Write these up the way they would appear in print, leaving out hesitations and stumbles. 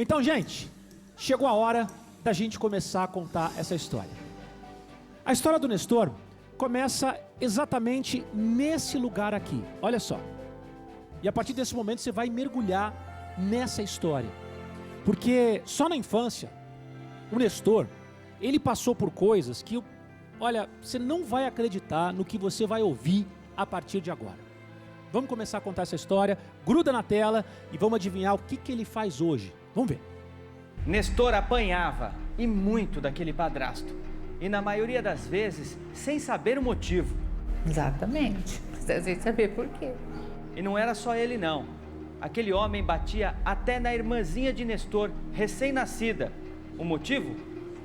Então, gente, chegou a hora da gente começar a contar essa história. A história do Nestor começa exatamente nesse lugar aqui. Olha só. E a partir desse momento você vai mergulhar nessa história. Porque só na infância, o Nestor, ele passou por coisas que, olha, você não vai acreditar no que você vai ouvir a partir de agora. Vamos começar a contar essa história, gruda na tela e vamos adivinhar o que ele faz hoje. Vamos ver. Nestor apanhava, e muito, daquele padrasto. E na maioria das vezes, sem saber o motivo. Exatamente, precisa sem saber por quê. E não era só ele não. Aquele homem batia até na irmãzinha de Nestor, recém-nascida. O motivo?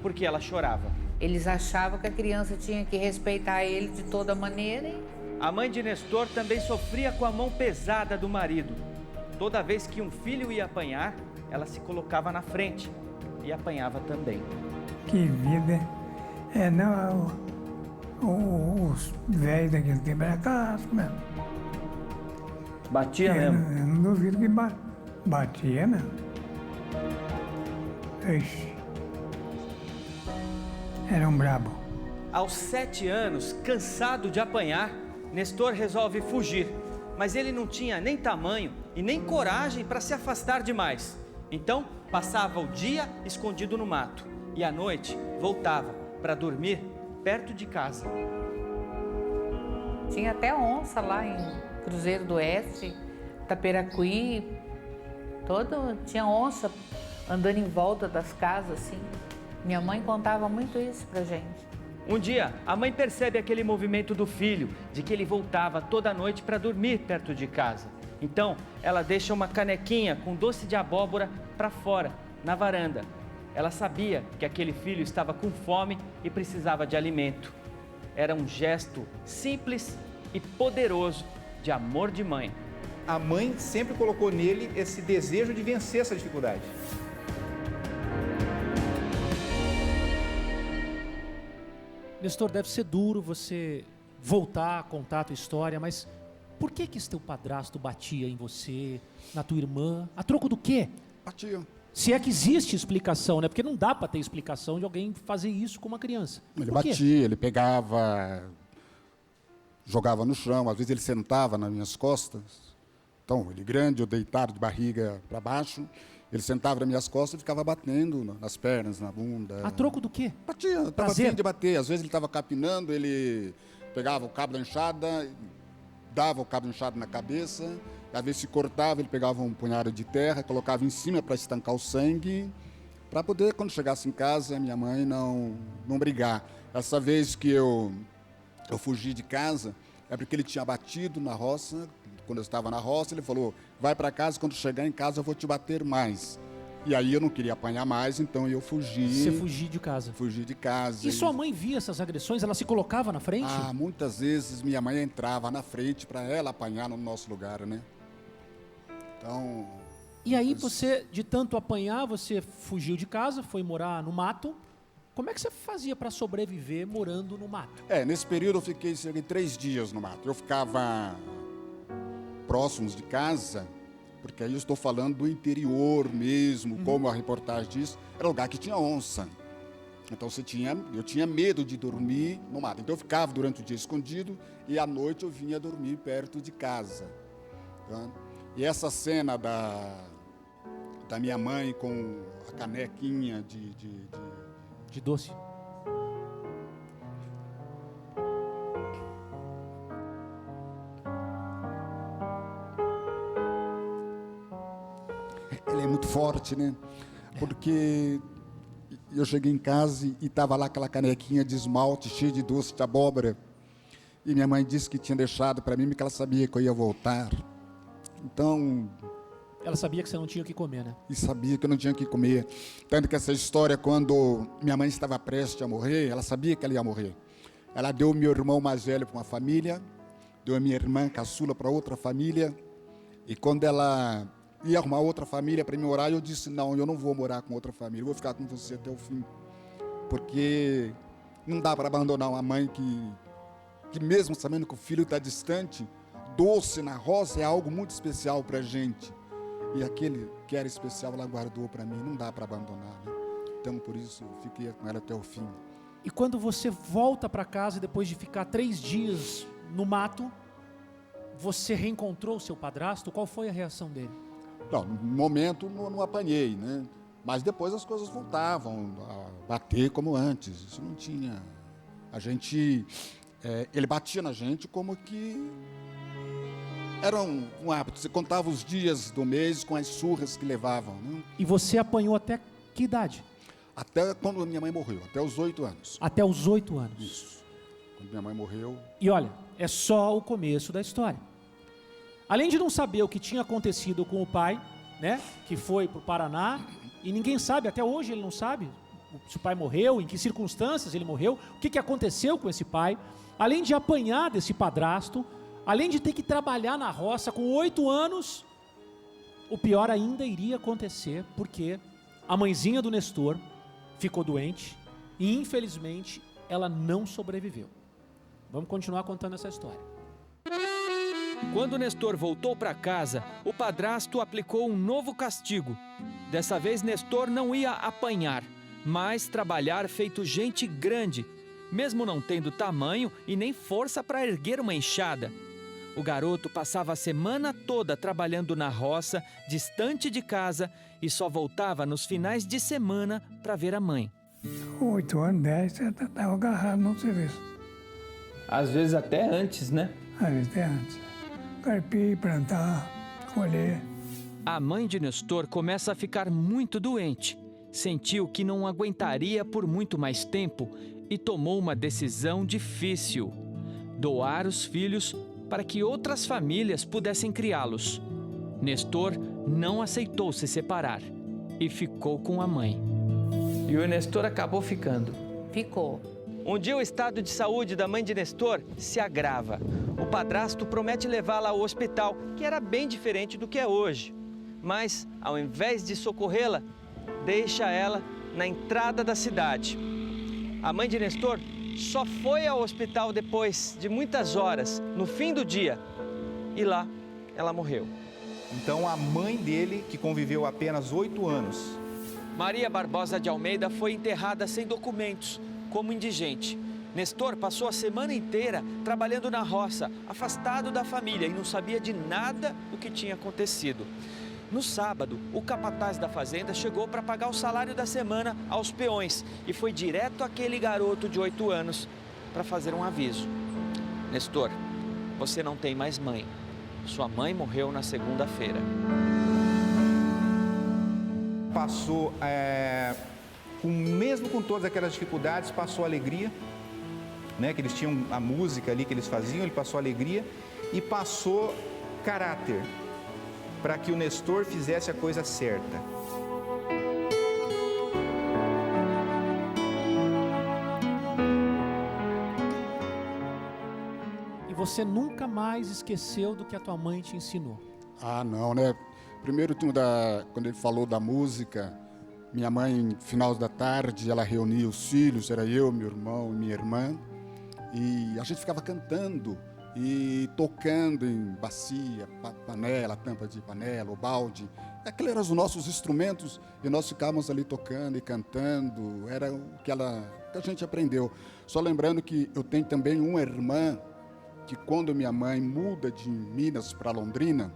Porque ela chorava. Eles achavam que a criança tinha que respeitar ele de toda maneira. A mãe de Nestor também sofria com a mão pesada do marido. Toda vez que um filho ia apanhar, ela se colocava na frente e apanhava também. Que vida, não, os velhos daquele tempo eram casco mesmo. Batia mesmo? Eu não duvido que batia mesmo. Ixi. Era um brabo. Aos 7 anos, cansado de apanhar, Nestor resolve fugir. Mas ele não tinha nem tamanho e nem coragem para se afastar demais. Então, passava o dia escondido no mato. E à noite, voltava para dormir perto de casa. Tinha até onça lá em Cruzeiro do Oeste, Taperacuí. Tinha onça andando em volta das casas, assim. Minha mãe contava muito isso pra gente. Um dia, a mãe percebe aquele movimento do filho, de que ele voltava toda noite para dormir perto de casa. Então, ela deixa uma canequinha com doce de abóbora para fora, na varanda. Ela sabia que aquele filho estava com fome e precisava de alimento. Era um gesto simples e poderoso de amor de mãe. A mãe sempre colocou nele esse desejo de vencer essa dificuldade. Nestor, deve ser duro você voltar a contar a tua história, mas por que esse teu padrasto batia em você, na tua irmã? A troco do quê? Batia. Se é que existe explicação, né? Porque não dá para ter explicação de alguém fazer isso com uma criança. Ele Por quê? batia, ele pegava, jogava no chão, às vezes ele sentava nas minhas costas. Então, ele grande, eu deitado de barriga para baixo, ele sentava nas minhas costas e ficava batendo nas pernas, na bunda. A troco do quê? Batia, estava Prazer? afim de bater. Às vezes ele estava capinando, ele pegava o cabo da enxada, dava o cabo da enxada na cabeça, às vezes se cortava, ele pegava um punhado de terra, colocava em cima para estancar o sangue, para poder, quando chegasse em casa, minha mãe não brigar. Essa vez que eu fugi de casa, é porque ele tinha batido na roça. Quando eu estava na roça, ele falou, vai para casa, quando chegar em casa eu vou te bater mais. E aí eu não queria apanhar mais, então eu fugi. Você fugia de casa. Fugi de casa. E sua mãe via essas agressões? Ela se colocava na frente? Ah, muitas vezes minha mãe entrava na frente para ela apanhar no nosso lugar, né? Então... E aí você, de tanto apanhar, você fugiu de casa, foi morar no mato. Como é que você fazia para sobreviver morando no mato? Nesse período eu fiquei cerca de 3 dias no mato. Eu ficava próximos de casa, porque aí eu estou falando do interior mesmo, como a reportagem diz, era lugar que tinha onça. Então eu tinha medo de dormir no mato. Então eu ficava durante o dia escondido e à noite eu vinha dormir perto de casa. Tá? E essa cena da minha mãe com a canequinha De doce? ela é muito forte, né? Porque eu cheguei em casa e estava lá aquela canequinha de esmalte cheia de doce de abóbora. E minha mãe disse que tinha deixado para mim, porque ela sabia que eu ia voltar. Então... Ela sabia que você não tinha o que comer, né? E sabia que eu não tinha o que comer. Tanto que essa história, quando minha mãe estava prestes a morrer, ela sabia que ela ia morrer. Ela deu o meu irmão mais velho para uma família, deu a minha irmã caçula para outra família. E quando ela ia arrumar outra família para me morar, eu disse, não, eu não vou morar com outra família, eu vou ficar com você até o fim. Porque não dá para abandonar uma mãe que mesmo sabendo que o filho está distante, doce na roça é algo muito especial para a gente. E aquele que era especial, ela guardou para mim. Não dá para abandonar, né? Então, por isso, eu fiquei com ela até o fim. E quando você volta para casa, depois de ficar 3 dias no mato, você reencontrou o seu padrasto? Qual foi a reação dele? Não, no momento não apanhei, né? Mas depois as coisas voltavam a bater como antes. Isso não tinha... A gente... ele batia na gente como que... Era um hábito. Você contava os dias do mês com as surras que levavam, né? E você apanhou até que idade? Até quando minha mãe morreu, até os 8 anos. Até os 8 anos. Isso. Quando minha mãe morreu... E olha, é só o começo da história. Além de não saber o que tinha acontecido com o pai, né, que foi para o Paraná, e ninguém sabe, até hoje ele não sabe se o pai morreu, em que circunstâncias ele morreu, o que aconteceu com esse pai. Além de apanhar desse padrasto, além de ter que trabalhar na roça com 8 anos, o pior ainda iria acontecer, porque a mãezinha do Nestor ficou doente e, infelizmente, ela não sobreviveu. Vamos continuar contando essa história. Quando Nestor voltou para casa, o padrasto aplicou um novo castigo. Dessa vez, Nestor não ia apanhar, mas trabalhar feito gente grande, mesmo não tendo tamanho e nem força para erguer uma enxada. O garoto passava a semana toda trabalhando na roça, distante de casa, e só voltava nos finais de semana para ver a mãe. 8 anos, 10, você estava agarrado no serviço. Às vezes até antes, né? Às vezes até antes. Carpir, plantar, colher. A mãe de Nestor começa a ficar muito doente. Sentiu que não aguentaria por muito mais tempo e tomou uma decisão difícil: doar os filhos para que outras famílias pudessem criá-los. Nestor não aceitou se separar e ficou com a mãe. E o Nestor acabou ficando. Ficou. Um dia o estado de saúde da mãe de Nestor se agrava. O padrasto promete levá-la ao hospital, que era bem diferente do que é hoje. Mas, ao invés de socorrê-la, deixa ela na entrada da cidade. A mãe de Nestor só foi ao hospital depois de muitas horas, no fim do dia. E lá, ela morreu. Então, a mãe dele, que conviveu apenas 8 anos, Maria Barbosa de Almeida foi enterrada sem documentos, como indigente. Nestor passou a semana inteira trabalhando na roça, afastado da família, e não sabia de nada o que tinha acontecido. No sábado, o capataz da fazenda chegou para pagar o salário da semana aos peões e foi direto àquele garoto de 8 anos para fazer um aviso. Nestor, você não tem mais mãe. Sua mãe morreu na segunda-feira. passou, mesmo com todas aquelas dificuldades, passou alegria, né? Que eles tinham a música ali que eles faziam, ele passou alegria e passou caráter, para que o Nestor fizesse a coisa certa. E você nunca mais esqueceu do que a tua mãe te ensinou? Ah, não, né? Primeiro, quando ele falou da música, minha mãe, final da tarde, ela reunia os filhos, era eu, meu irmão e minha irmã, e a gente ficava cantando e tocando em bacia, panela, tampa de panela, o balde. Aqueles eram os nossos instrumentos e nós ficávamos ali tocando e cantando, era o que a gente aprendeu. Só lembrando que eu tenho também uma irmã que quando minha mãe muda de Minas para Londrina,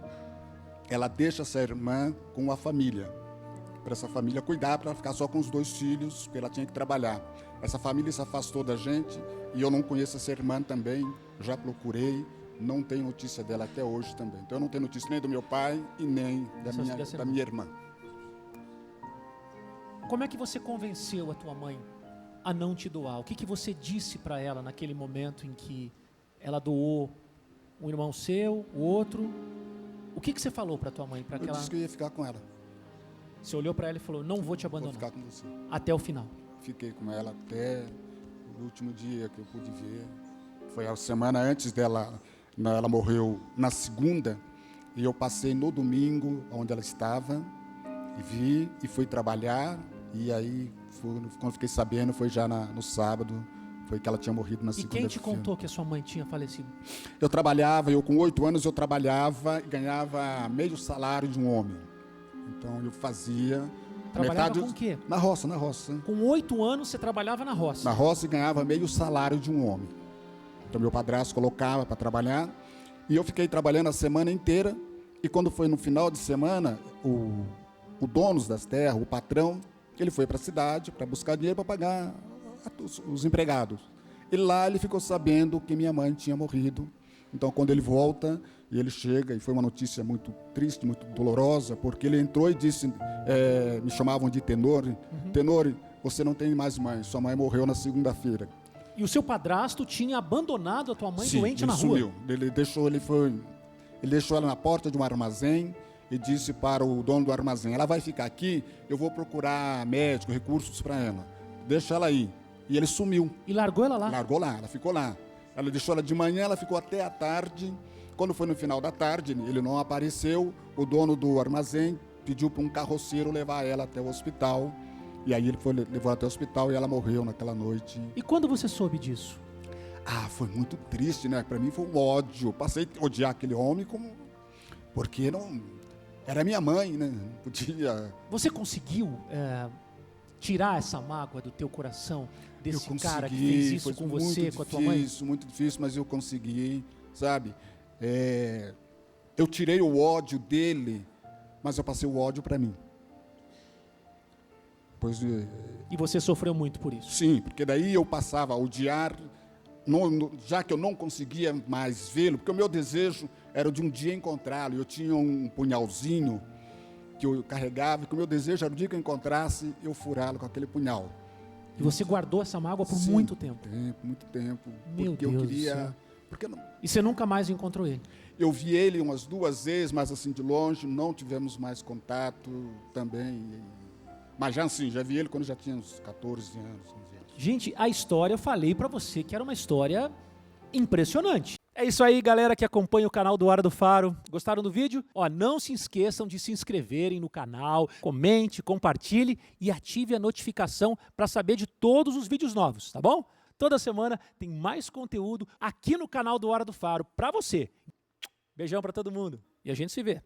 ela deixa essa irmã com a família, para essa família cuidar, para ficar só com os 2 filhos, porque ela tinha que trabalhar. Essa família se afastou da gente e eu não conheço essa irmã também, já procurei, não tenho notícia dela até hoje também. Então eu não tenho notícia nem do meu pai e nem da minha irmã. Como é que você convenceu a tua mãe a não te doar? O que você disse para ela naquele momento em que ela doou um irmão seu, o outro? O que você falou para tua mãe? Eu disse que eu ia ficar com ela. Você olhou para ela e falou, não vou te abandonar. Vou ficar com você. Até o final. Fiquei com ela até o último dia que eu pude ver. Foi a semana antes dela, ela morreu na segunda, e eu passei no domingo onde ela estava, e vi, e fui trabalhar, e aí, quando fiquei sabendo, foi já no sábado, foi que ela tinha morrido na segunda-feira. E quem te contou que a sua mãe tinha falecido? Eu com 8 anos, eu trabalhava e ganhava meio salário de um homem. Então eu fazia... Trabalhava com o quê? Na roça, na roça. Com 8 anos você trabalhava na roça. Na roça e ganhava meio salário de um homem. Então meu padrasto colocava para trabalhar e eu fiquei trabalhando a semana inteira e quando foi no final de semana, o dono das terras, o patrão, ele foi para a cidade para buscar dinheiro para pagar os empregados. E lá ele ficou sabendo que minha mãe tinha morrido. Então quando ele volta e ele chega, e foi uma notícia muito triste, muito dolorosa, porque ele entrou e disse, me chamavam de Tenore, Tenore, você não tem mais mãe, sua mãe morreu na segunda-feira. E o seu padrasto tinha abandonado a tua mãe Sim, doente ele na sumiu. rua? Ele deixou ela na porta de um armazém e disse para o dono do armazém, ela vai ficar aqui, eu vou procurar médico, recursos para ela. Deixa ela aí. E ele sumiu. E largou ela lá? Largou lá, ela ficou lá. Ela deixou ela de manhã, ela ficou até a tarde. Quando foi no final da tarde, ele não apareceu, o dono do armazém pediu para um carroceiro levar ela até o hospital. E aí ele levou até o hospital e ela morreu naquela noite. E quando você soube disso? Ah, foi muito triste, né? Para mim foi um ódio. Passei a odiar aquele homem porque não era minha mãe, né? Não podia. Você conseguiu tirar essa mágoa do teu coração desse cara que fez isso com você, com a tua mãe? Muito difícil, mas eu consegui, sabe? Eu tirei o ódio dele, mas eu passei o ódio para mim. E você sofreu muito por isso? Sim, porque daí eu passava a odiar, já que eu não conseguia mais vê-lo, porque o meu desejo era de um dia encontrá-lo. Eu tinha um punhalzinho que eu carregava, e que o meu desejo era o dia que eu encontrasse, eu furá-lo com aquele punhal. E você guardou essa mágoa por Sim, muito tempo? Muito tempo. Meu porque Deus eu do queria. céu. Porque não, E você nunca mais encontrou ele? eu vi ele umas 2 vezes, mas assim de longe, não tivemos mais contato também. Mas já assim, já vi ele quando já tinha uns 14 anos, 15 anos. Gente, a história, eu falei pra você que era uma história impressionante. É isso aí, galera que acompanha o canal do Hora do Faro. Gostaram do vídeo? Ó, não se esqueçam de se inscreverem no canal, comente, compartilhe e ative a notificação para saber de todos os vídeos novos, tá bom? Toda semana tem mais conteúdo aqui no canal do Hora do Faro para você. Beijão para todo mundo e a gente se vê.